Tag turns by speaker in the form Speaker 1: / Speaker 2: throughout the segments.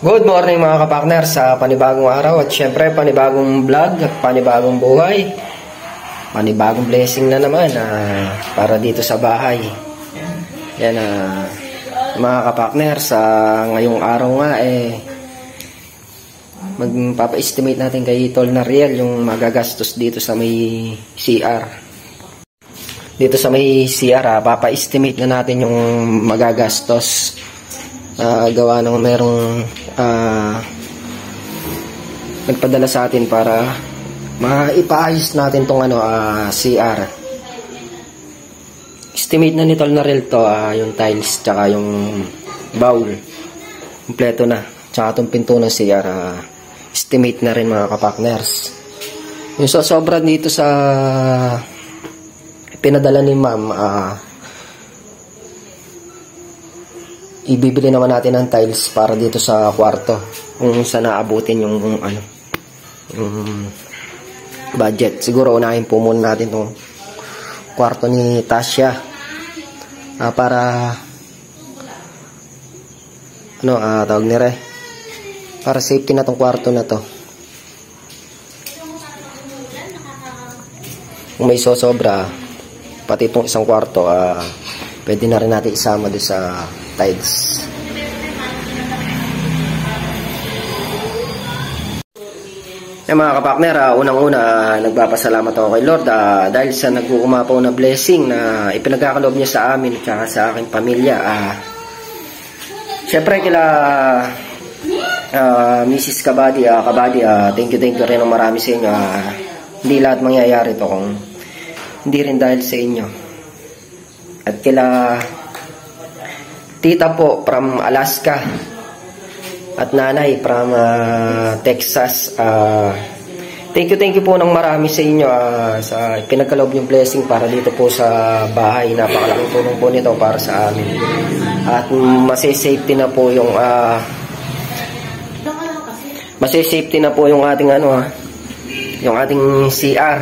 Speaker 1: Good morning mga kapakner sa panibagong araw at syempre panibagong vlog at panibagong buhay. Panibagong blessing na naman para dito sa bahay. Yan mga kapakner, sa ngayong araw nga magpapa-estimate natin kay Tol Nariel yung magagastos dito sa may CR. Dito sa may CR papa-estimate na natin yung magagastos. Gawa ng merong nagpadala sa atin para maipaayos natin tong CR. Estimate na ni Tol Nariel to, yung tiles tsaka yung bowl kompleto na, tsaka itong pinto ng CR estimate na rin mga kapakners. Yung sobra dito sa pinadala ni ma'am, ibibili naman natin ng tiles para dito sa kwarto kung saan naabutin yung budget. Siguro unahin po muna natin itong kwarto ni Tasha para tawag nila para safety na tong kwarto na to. Kung may sobra pati itong isang kwarto, pwede na rin natin isama doon sa tiles. Mga kapakner, unang-una nagpapasalamat ako kay Lord dahil sa nag-uumapaw na blessing na ipinagkakaloob niya sa amin at sa aking pamilya. Siyempre kila Mrs. Kabady, thank you rin ng marami sa inyo. Hindi lahat mangyayari to kung hindi rin dahil sa inyo. At kila tita po from Alaska at nanay from Texas, thank you po ng marami sa inyo sa pinagkaloob yung blessing para dito po sa bahay. Napakalaking tulong po nito para sa amin at masisafety na po yung ating yung ating CR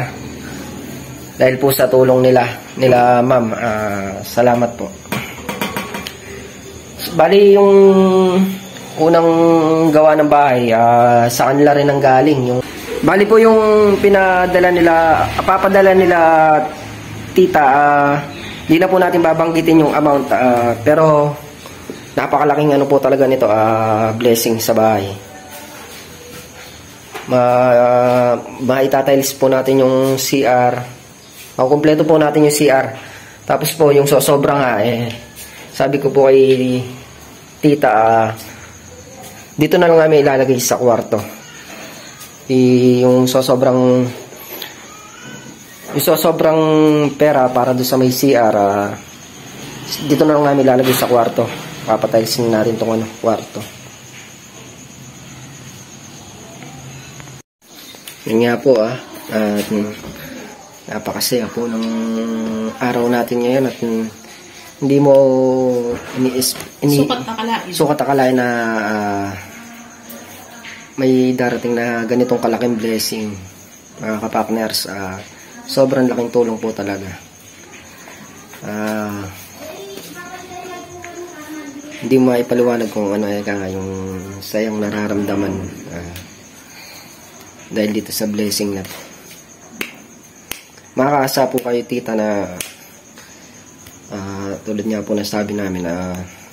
Speaker 1: dahil po sa tulong nila ma'am. Salamat po. Bali yung unang gawa ng bahay, sa kanila rin ang galing. Bali po yung papadala nila tita, di na po natin babanggitin yung amount, pero napakalaking po talaga nito, blessing sa bahay. Maitatiles po natin yung CR, kumpleto po natin yung CR, tapos po yung sobra nga sabi ko po kay tita, dito na lang namin ilalagay sa kwarto yung sobrang pera para doon sa may CR, dito na lang namin ilalagay sa kwarto. Papatilesin natin itong kwarto. Yun nga po napakasaya po ng araw natin ngayon at hindi mo sukat akalain na may darating na ganitong kalaking blessing mga kapakners. Sobrang laking tulong po talaga. Hindi mo maipaliwanag kung yung sayang nararamdaman dahil dito sa blessing na to. Makakaasa po kayo tita na tulad nga po na sabi namin,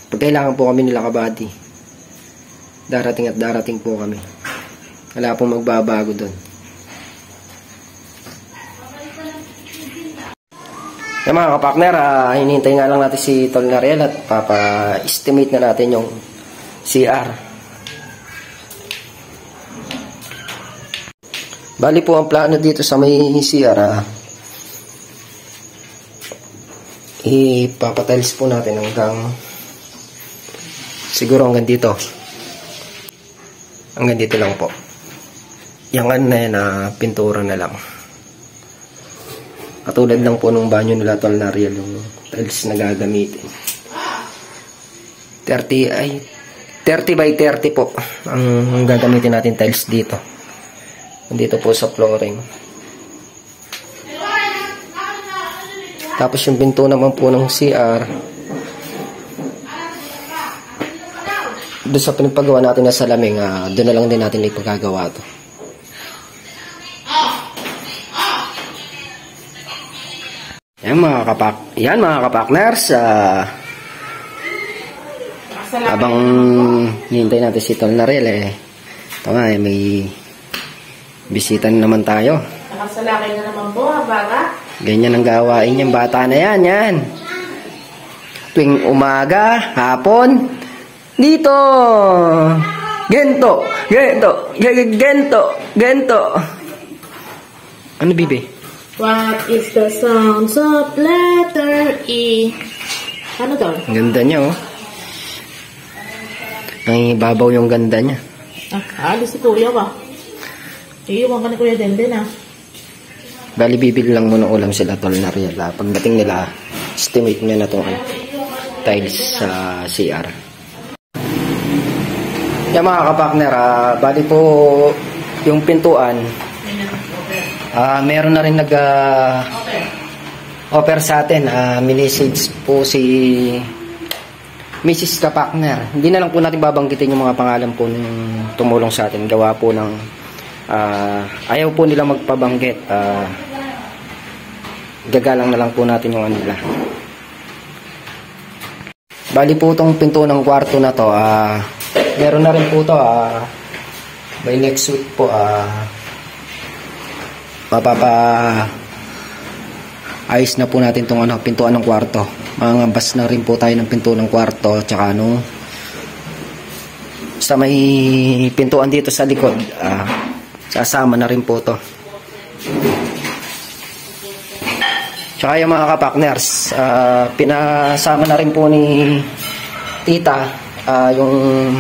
Speaker 1: pag kailangan po kami nila Kabady, darating at darating po kami. Wala pong magbabago doon. Mga kapakner, hinihintay nga lang natin si Tol Nariel at papa-estimate na natin yung CR. Bali po ang plano dito sa may CR, ipapatiles po natin siguro hanggang dito. Hanggang dito lang po. Yung pintura na lang. Katulad lang po nung banyo nila Tol Nariel, yung tiles na gagamitin. 30 by 30 po ang gagamitin natin tiles dito. Dito po sa flooring. Tapos yung pinto naman po ng CR, doon sa pinagpagawa natin na salamin, doon na lang din natin ipagagawa to. Yan mga kapakners, habang hihintay natin si Tol Narel, ito nga, may bisita na naman tayo.
Speaker 2: Nakasalakay na naman po, bata.
Speaker 1: Ganyan ang gawain niyang bata na yan. Tuwing umaga, hapon, dito. Gento. Ano, bibi?
Speaker 2: What is the sounds of letter E? Ano daw?
Speaker 1: Ang ganda niya, oh. Nangibabaw yung ganda niya.
Speaker 2: Alis si Kuya ka. Iiwan ka ni Kuya Denden,
Speaker 1: Bali, bibili lang muna ulam sila, Tol Narel. Pagdating nila, estimate niya na itong tiles sa CR. Yan mga kapakner, bali po yung pintuan, meron na rin offer sa atin. Minisage po si Mrs. Kapakner. Hindi na lang po natin babanggitin yung mga pangalan po ng tumulong sa atin. Gawa po ng ayaw po nila magpabanggit. Gagalang na lang po natin yung nila. Bali po itong pinto ng kwarto na to, meron na rin po ito, by next week po, ayos na po natin itong pintuan ng kwarto. Mangambas na rin po tayo ng pinto ng kwarto, tsaka sa may pintuan dito sa likod, sasama na rin po ito. Tsaka yung mga kapakners, pinasama na rin po ni tita yung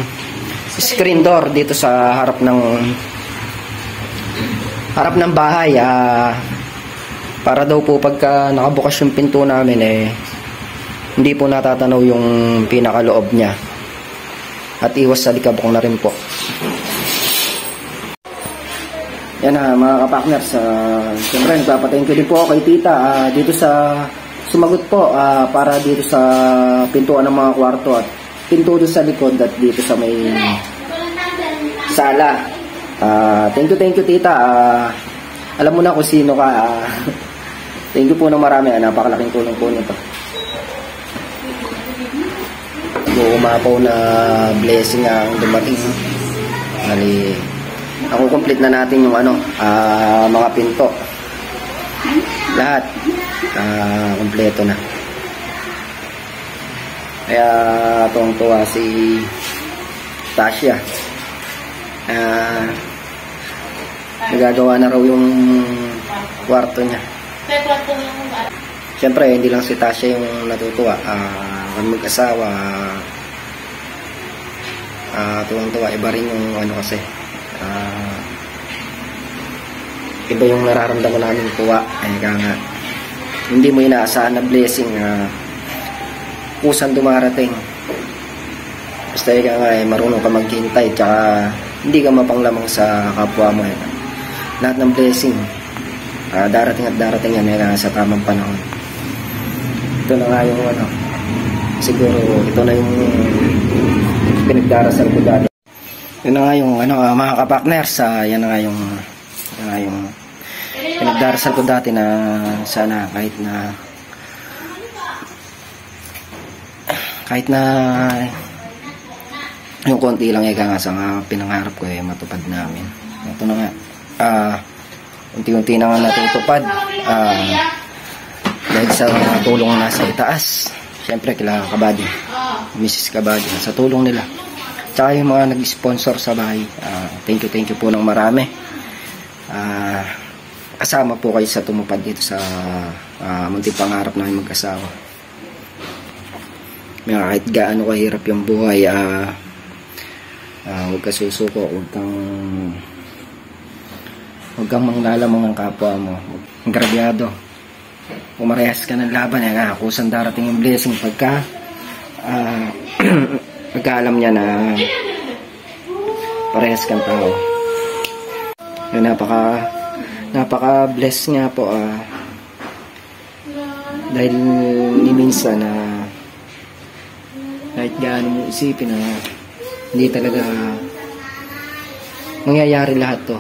Speaker 1: screen door dito sa harap ng bahay, para daw po pagka nakabukas yung pinto namin, hindi po natatanaw yung pinakaloob niya at iwas sa likabok na rin po. Yan mga kapakners, siyempre nagpapatayin ko din po kay tita dito sa sumagot po para dito sa pintuan ng mga kwarto at pinto doon sa likod at dito sa may sala. Thank you tita. Alam mo na kung sino ka. Thank you po ng marami. Napakalaking tulong po nito. Umapaw na blessing ang dumating. Ako complete na natin yung mga pinto. Lahat kompleto na. Kaya tuwang-tuwa si Tasha. Nagagawa na raw yung kwarto niya. Siyempre, hindi lang si Tasha yung natutuwa. Kami mag-asawa, tuwang-tuwa. Iba rin yung kasi. Iba yung nararamdaman namin tuwa. Kaya nga, hindi mo inaasahan na blessing kusang dumarating. Basta ikaw nga marunong ka maghintay, tsaka hindi ka mapanglamang sa kapwa mo. Lahat ng blessing darating at darating yan sa tamang panahon. Ito na nga yung siguro ito na yung pinagdarasal ko dati. Yun na nga yung mga kapakners, yan na nga yung pinagdarasal ko dati na sana kahit na yung konti lang nga sa pinangarap ko matupad namin. Ito na nga, unti-unti na nga natin itupad dahil sa tulong na nasa itaas. Siyempre kila Kabady, Mrs. Kabady, sa tulong nila, tsaka yung mga nag-sponsor sa bahay. Thank you po ng marami. Kasama po kayo sa tumupad dito sa munting pangarap namin mag-asawa. Kahit gaano kahirap yung buhay, huwag ka susuko, huwag kang manglalamang ang kapwa mo, ang grabyado. Pumarehas ka ng laban, kusang darating yung blessing pagka alam niya na parehas kang tao. Napaka bless nga po, dahil ni minsan kahit gaano mo isipin Hindi talaga mangyayari lahat to.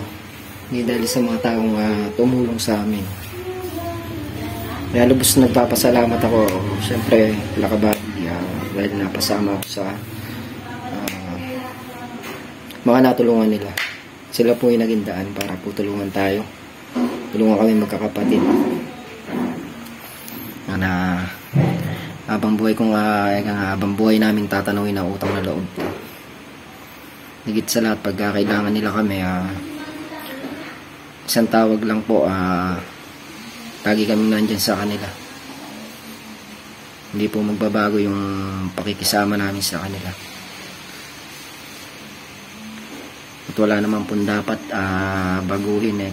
Speaker 1: Hindi dahil sa mga taong tumulong sa amin. Kaya lubos nagpapasalamat ako. Siyempre, Lakabady, dahil napasama ako sa mga natulungan nila. Sila po yung naging daan para po tulungan tayo. Tulungan kami magkakapatid. Na habang buhay kong habang buhay namin tatanungin ang utang na loob. Higit sa lahat, pagka kailangan nila kami, isang tawag lang po, lagi kami nandyan sa kanila. Hindi po magbabago yung pakikisama namin sa kanila. At wala naman po dapat baguhin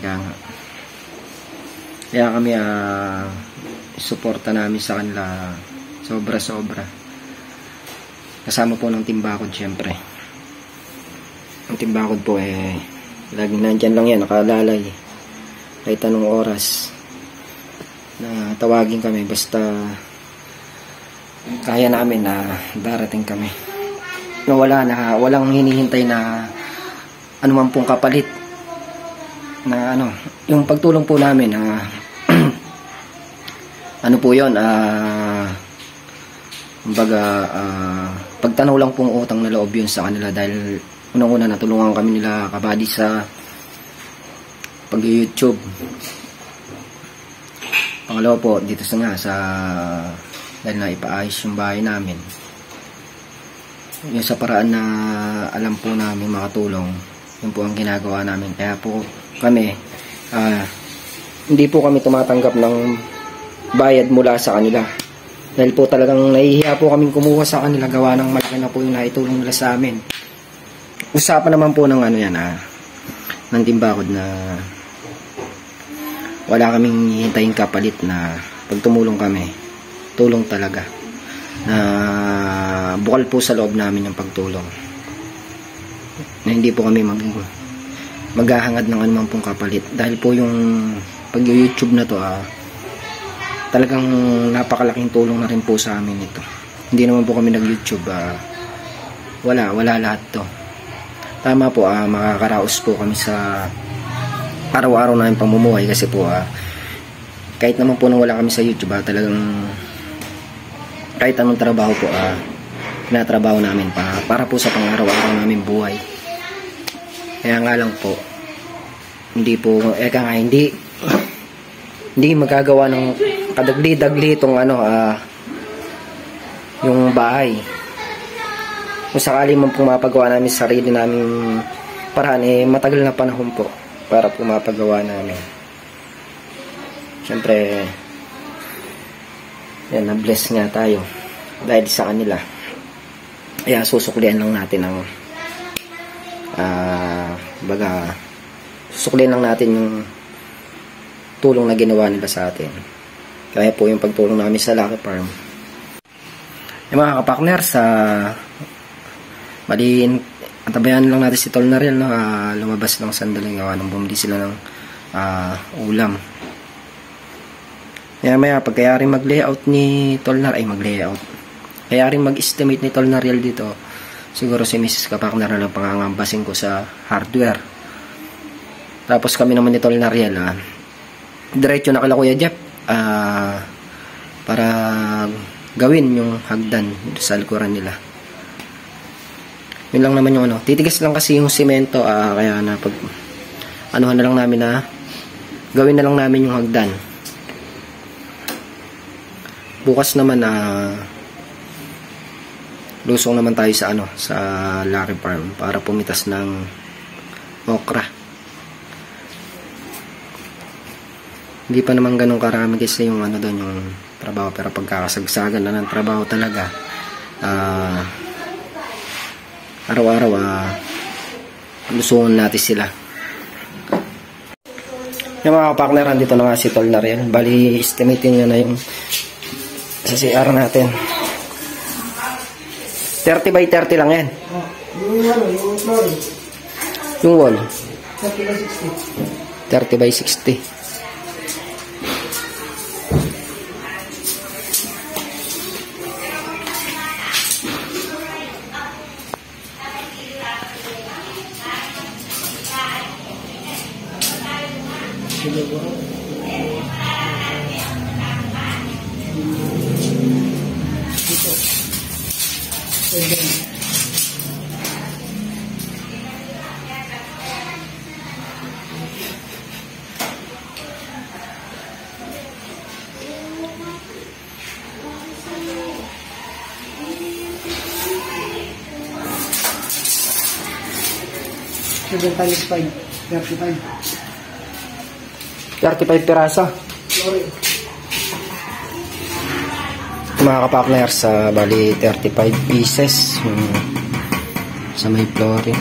Speaker 1: kaya kami suporta namin sa kanila sobra-sobra. Kasama po ng Timbakod syempre. Ang Timbakod po laging nandyan lang yan, nakalalay. Kahit anong oras na tawagin kami, basta kaya namin na darating kami. Walang hinihintay na anuman pong kapalit na yung pagtulong po namin ano po yun, pagtanaw lang pong utang na loob yun sa kanila, dahil unang-una natulungan kami nila Kabady sa pag-YouTube. Pangalawa po, dito dahil na ipaayos yung bahay namin, yung sa paraan na alam po namin makatulong, yun po ang ginagawa namin. Kaya po kami hindi po kami tumatanggap ng bayad mula sa kanila, dahil po talagang nahihiya po kaming kumuha sa kanila, gawa ng malaki na po yung naitulong nila sa amin. Usapan naman po ng ng Timbakod na wala kaming hintayin kapalit, na pag tumulong kami, tulong talaga, na bukal po sa loob namin yung pagtulong, na hindi po kami maghahangad ng anumang pong kapalit. Dahil po yung pag-YouTube na to talagang napakalaking tulong na rin po sa amin ito. Hindi naman po kami nag-YouTube, wala lahat to. Tama po, makakaraos po kami sa araw-araw namin pamumuhay, kasi po kahit naman po nang wala kami sa YouTube, talagang kahit anong trabaho po tinatrabaho namin para po sa pang-araw-araw namin buhay. Kaya nga lang po, hindi magagawa ng kadagli-dagli itong yung bahay. Kung sakali man pong mapagawa namin sa sarili naming paraan, matagal na panahon po para po mapagawa namin. Siyempre, yan, na-bless nga tayo dahil sa kanila. Kaya susuklian lang natin ang susuklian lang natin yung tulong na ginawa nila sa atin. Kaya po yung pagtulong namin sa Lucky Farm. Yung mga kapakner, antabayan lang natin si Tol Nariel, lumabas lang sandali, gawa nang bumili sila ng ulam. Maya pagkaya rin mag-layout ni Tol Nariel, kaya rin mag-estimate ni Tol Nariel dito, siguro si Mrs. Kapakner na lang pangangambasin ko sa hardware. Tapos kami naman ni Tol Nariel, diretso na kala Kuya Jeff para gawin yung hagdan sa likuran nila. Yun lang naman yung titigas lang kasi yung semento, kaya na na lang namin na gawin na lang namin yung hagdan. Bukas naman lusong naman tayo sa Lucky Farm para pumitas ng okra. Hindi pa naman ganun karami kasi yung doon yung trabaho, pero pagkakasagsagan na ng trabaho talaga, araw-araw lusungan natin sila. Yung mga kapakner, dito na nga si Tol Nariel. Bali, estimating nyo na yung sa CR natin. 30 by 30 lang yan. Yung wall 30 by 60.
Speaker 3: Seven times 5, 35.
Speaker 1: 35 piraso. Mga kapakner, sa bali 35 pieces sa may flooring.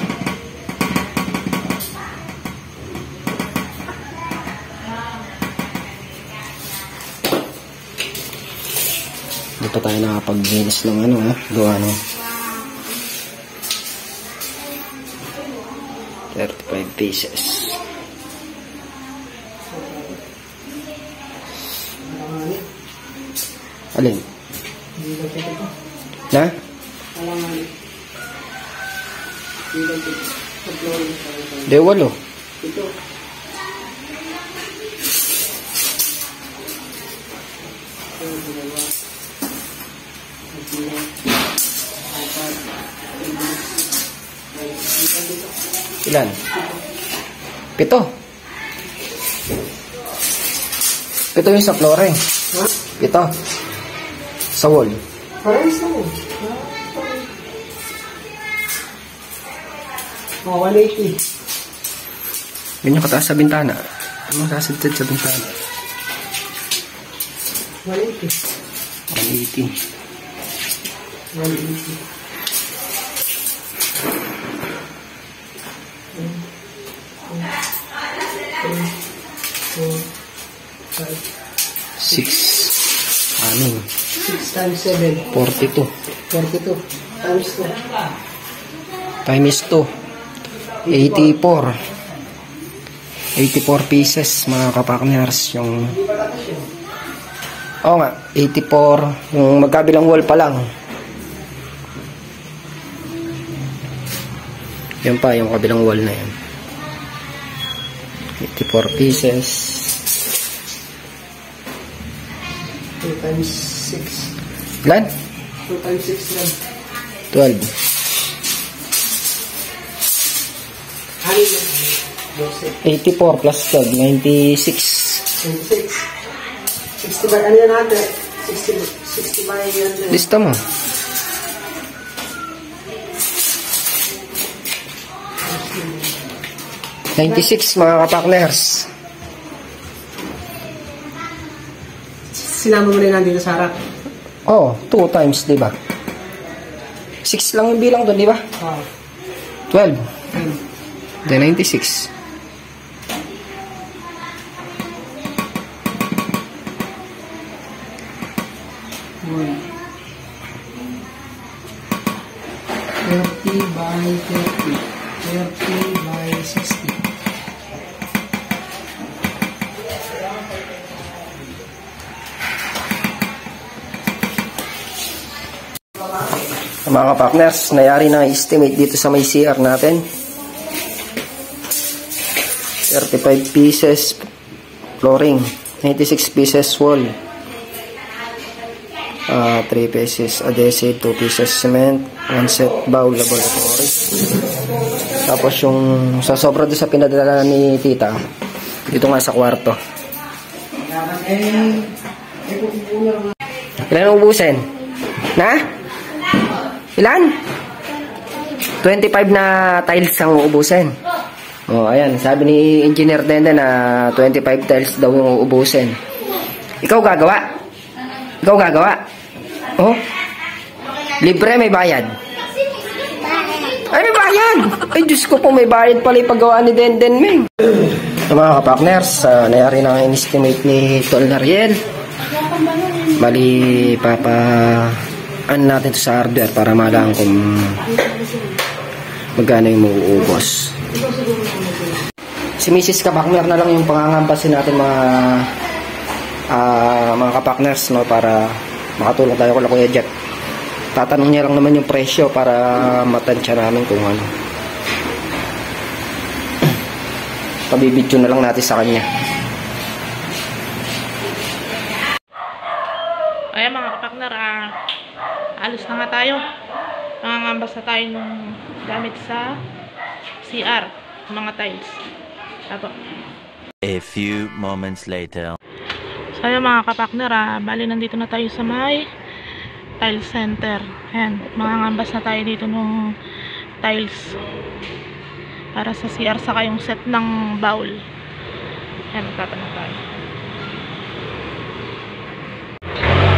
Speaker 1: Hindi pa tayo nakapag-linis ng gawa no. 35 pieces. Alin? Na? De, 8. Ilan? 7. 7 yung sa flooring.
Speaker 3: Ha?
Speaker 1: 7. Sa wall.
Speaker 3: Parehas na mo. Oh, 180.
Speaker 1: Yun yung kataas sa bintana. Ano sasadtad sa bintana?
Speaker 3: 180.
Speaker 1: 180.
Speaker 3: 180.
Speaker 1: 6. Aning.
Speaker 3: 6 times 7.
Speaker 1: 42.
Speaker 3: 42. Times 2.
Speaker 1: Times 2. 84. 84 pieces mga kapakners. Yung... Oo nga. 84. Yung magkabilang wall pa lang. Yan pa. Yung kabilang wall na yan. 84 pieces.
Speaker 3: 2 times 6.
Speaker 1: Ilan?
Speaker 3: 2 times 6 lang.
Speaker 1: 12.
Speaker 3: Halin lang.
Speaker 1: 84 plus 12. 96.
Speaker 3: 26. 60 by ano yan natin? 60 by yan.
Speaker 1: Lista mo. $96 mga kapakners.
Speaker 3: Sinama mo na nandito sa harap.
Speaker 1: Oh, 2 times, di ba? 6 lang yung bilang doon, di ba?
Speaker 3: Oh.
Speaker 1: 12. The 96.
Speaker 3: One. 30 by 30. 30 by 60.
Speaker 1: Mga kapakners, nayari na estimate dito sa may CR natin. 35 pieces flooring, 96 pieces wall, 3 pieces adhesive, 2 pieces cement, 1 set bowl laboratory. Tapos yung sa sobra doon sa pinadala ni tita, dito nga sa kwarto. Ilan ubusin? Na? Ilan? 25 na tiles ang uubusin. Oh, ayan. Sabi ni Engineer Denda na 25 tiles daw yung uubusin. Ikaw gagawa? Ikaw gagawa? Oh? Libre, may bayad? Ay, may bayad! Ay, Diyos ko po, may bayad pala yung paggawa ni Denden, Meng. So, mga kapakners, nayari na ang estimate ni Tol Nariel. Bali, natin to sa hardware para malaman kung magkano yung mauubos. Si Mrs. Kapakner na lang yung pangangampasin natin mga kapakners, no, para makatulong tayo kay Kuya Jeff. Tatanong niya lang naman yung presyo para matansya namin kung ano. Pabibidyo na lang natin sa kanya.
Speaker 2: alis na nga tayo. Nangangambas na tayo nung gamit sa CR, mga tiles. Apo.
Speaker 4: A few moments later.
Speaker 2: So yun mga kapakner, bali nandito na tayo sa may tile center. Ayan, mangangambas na tayo dito nung tiles para sa CR, saka yung set ng bowl. Ayan, magtatanong tayo.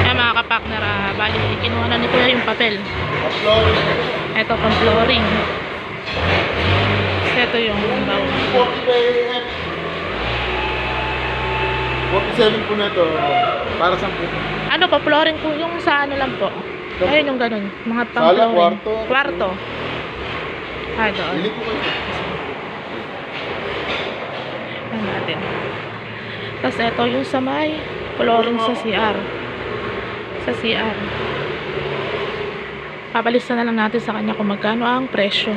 Speaker 2: Ayan mga kapakner, bali kinuha na ni Kuya yung papel. Ito pang flooring. Ito yung bowl.
Speaker 5: 47 po na ito. Para saan po?
Speaker 2: Ano pa, flooring po yung sa ano lang po. Ayun yung ganun, mga pang
Speaker 5: Sala,
Speaker 2: flooring.
Speaker 5: kwarto.
Speaker 2: Kwarto. Doon.
Speaker 5: Bili ko kayo.
Speaker 2: Ayan natin. Tapos ito yung sa may flooring sa CR. Sa CR. Papalista na lang natin sa kanya kung magkano ang presyo.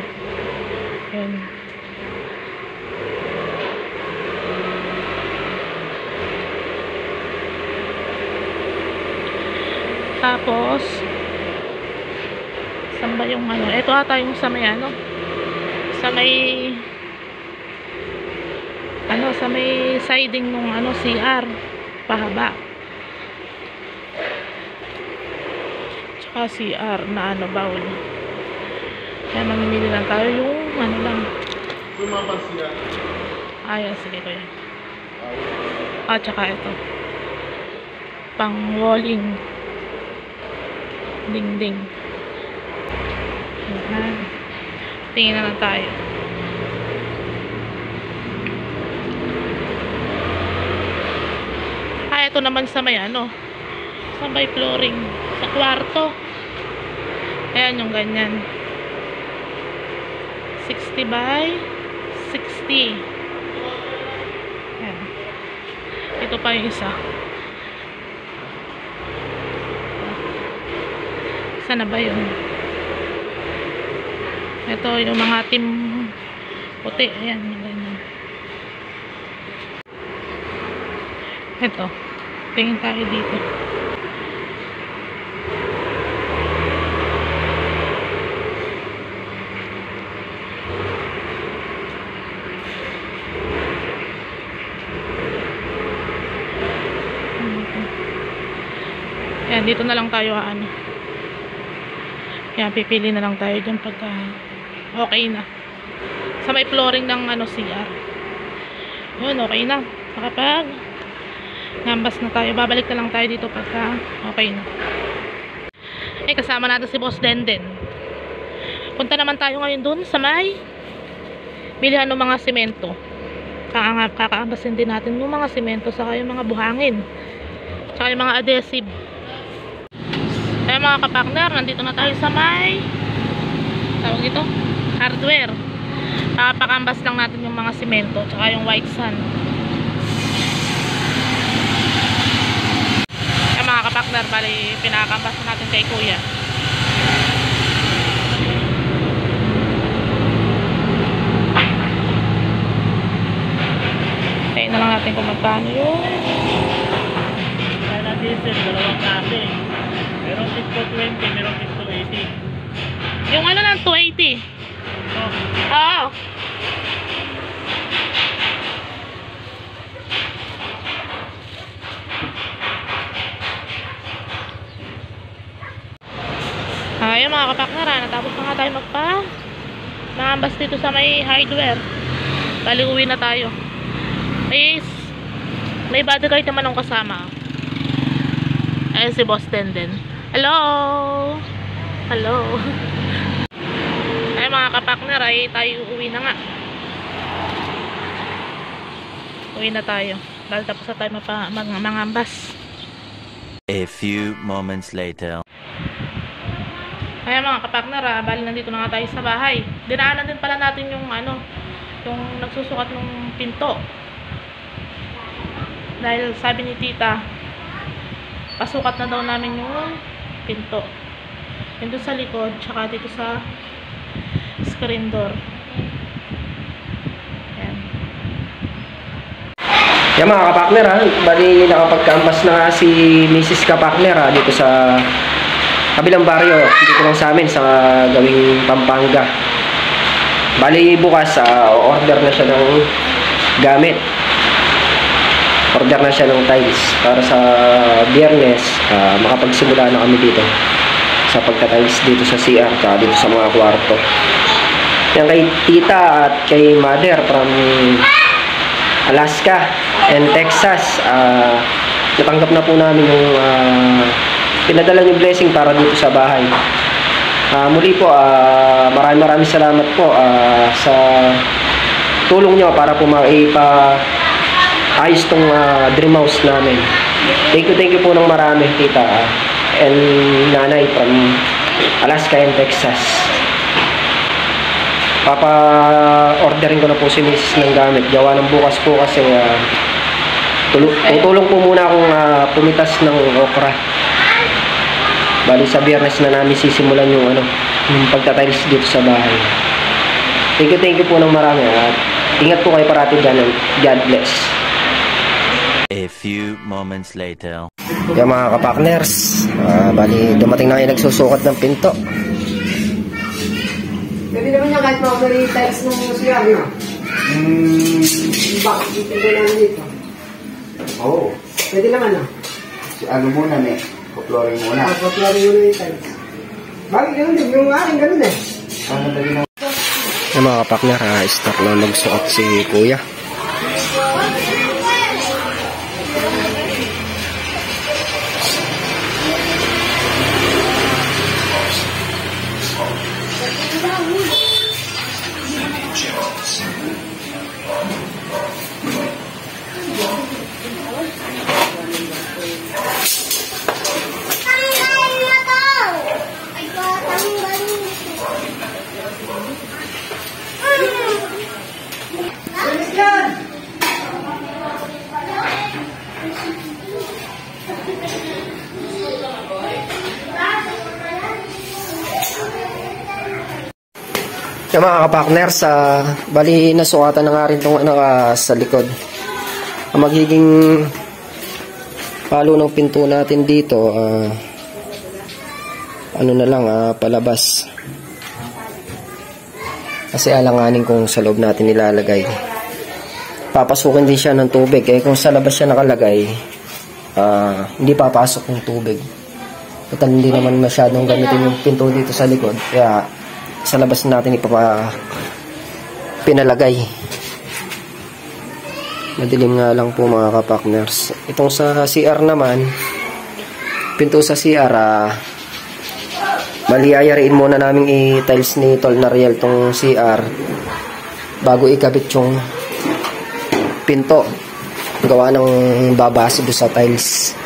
Speaker 2: Ayan. Tapos saan ba yung ano? Ito ata yung sa may ano? Sa may sa may siding nung CR pahaba. Tsaka CR na bowl. Kaya mamimili lang tayo yung lang.
Speaker 5: Sumabas siya.
Speaker 2: Ayan, sige Kuya. Tsaka ito. Pang walling. Ding-ding. Ayan. Tingin na lang tayo. Ito naman sa may sa may flooring sa kwarto. Ayan yung ganyan. 60 by 60. Ayan. Ito pa yung isa. Sana ba yun? Ito yung mga team puti. Ayan yung ganyan. Ito. Tingin tayo dito. Ayan, dito na lang tayo Ayan, pipili na lang tayo dyan pagka okay na. Sa may flooring ng CR. Yun, okay na. Nakapag ngambas na tayo. Babalik na lang tayo dito pagka okay na. Kasama natin si Boss Denden. Punta naman tayo ngayon dun sa may bilihan ng mga simento. Kakaambasin din natin yung mga simento, saka yung mga buhangin, saka yung mga adhesive. Kaya mga kapakner, nandito na tayo sa may tawag ito, hardware. Pakambas lang natin yung mga simento saka yung white sand. Kaya mga kapakner, bali pinakambas natin kay Kuya. Tayo na lang natin kung magkano yung
Speaker 6: kaya na diesel, dalawang klase. Merong Tisco 20, merong Tisco 80.
Speaker 2: yung ng 280. Oo. Ayun mga kapakner, natapos na nga tayo maambas dito sa may hardware. Bali uwi na tayo. May bodyguard naman ang kasama. Ayun si Boss Denden. Hello! Hello! Ayun mga kapakner, tayo uwi na nga. Uwi na tayo. Dahil tapos na tayo mangambas.
Speaker 4: A few moments later.
Speaker 2: Kaya mga kapakner, bali nandito na nga tayo sa bahay. Dinaanan din pala natin yung yung nagsusukat ng pinto. Dahil sabi ni tita, pasukat na daw namin yung pinto. Yung doon sa likod, tsaka dito sa screen door. Ayan.
Speaker 1: Yan mga kapakner, bali nakapag-campus na nga si Mrs. Kapakner dito sa kabilang baryo dito lang sa amin sa gawing Pampanga. Bali bukas order na siya ng gamit. Order na siya ng tiles para sa Biyernes makapagsimula na kami dito sa pagtatiles dito sa CR at dito sa mga kwarto. Yan kay tita at kay mother from Alaska and Texas. Natanggap na po namin yung pinadala yung blessing para dito sa bahay. Muli po, maraming salamat po sa tulong nyo para po ayos tong dream house namin. Thank you po ng marami, tita and nanay from Alaska and Texas. Papa-ordering ko na po si Mrs. ng gamit. Gawa ng bukas po kasi tutulong po muna akong pumitas ng okra. Bali sa Biyernes na namin sisimulan yung pagtatiles dito sa bahay. Thank you po ng marami at ingat po kayo parati dyan. God bless.
Speaker 4: A few moments later.
Speaker 1: Yung mga kapakners, bali dumating na kayo nagsusukat ng pinto.
Speaker 3: Pwede naman yan kahit mga tiles ng CR, no? Bakit dito na namin dito?
Speaker 5: Oo.
Speaker 3: Pwede naman, no?
Speaker 5: Ano muna, Poploring muna.
Speaker 3: Poploring muna yung tiles. Bakit ganun din? Yung aking ganun eh.
Speaker 1: Yung mga kapakner, start na magsuot si kuya. Yung mga kapakners, bali nasukatan na nga rin itong sa likod. Ang magiging palo ng pinto natin dito, palabas. Kasi alanganin kung sa loob natin nilalagay. Papasukin din siya ng tubig. Kung sa labas siya nakalagay, hindi papasok yung tubig. Total hindi naman masyadong gamitin yung pinto dito sa likod. Kaya sa labas natin pinalagay. Madilim nga lang po mga kapakners. Itong sa CR naman, pinto sa CR, ayariin muna namin i-tiles ni Tol Nariel tong CR bago ikabit yung pinto. Gawa ng babase doon sa tiles.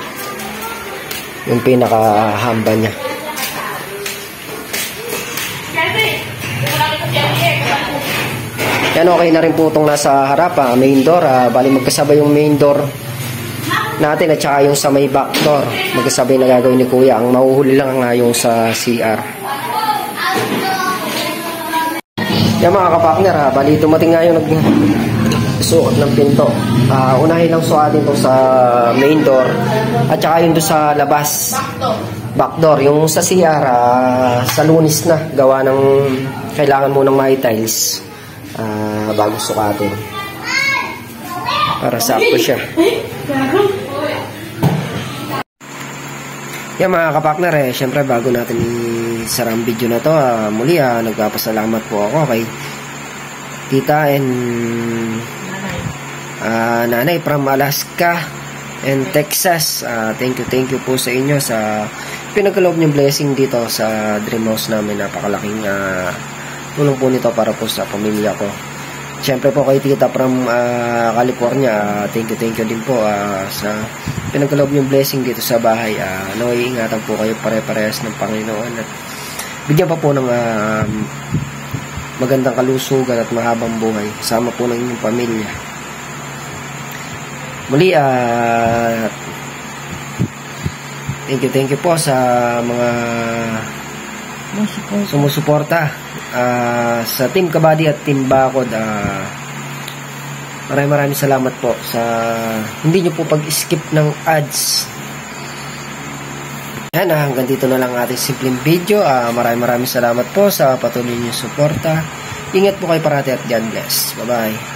Speaker 1: Yung pinakahamba niya. Yan, okay na rin po itong nasa harap, main door. Bali magkasabay yung main door natin at saka yung sa may back door. Magkasabay na gagawin ni kuya. Ang mahuhuli lang nga yung sa CR. Yan mga kapakner, bali dumating nga yung nagsuot ng pinto. Unahin lang suotin ito sa main door at saka yung doon sa labas. Back door. Yung sa CR, sa Lunes na. Gawa ng kailangan mo ng may tiles. Bago sukatin para sakto siya. Yan mga kapakner, syempre bago natin isara ang video na to, muli nagpapasalamat po ako kay tita and nanay from Alaska and Texas. Thank you po sa inyo sa pinagkaloob niyong blessing dito sa dream house namin. Napakalaking tulong po nito para po sa pamilya ko. Siyempre po kay tita from California, thank you din po sa pinagkaloob yung blessing dito sa bahay. Iingatan po kayo pare-parehas ng Panginoon at bigyan pa po ng magandang kalusugan at mahabang buhay. Sama po ng inyong pamilya. Muli, thank you po sa mga sumusuporta sa Team Kabady at Team Bakod. Maraming salamat po sa hindi nyo po pag-skip ng ads. Yan, hanggang dito na lang ating simpleng video. Maraming salamat po sa patuloy niyong suporta. Ingat po kayo parati at God bless. Bye-bye.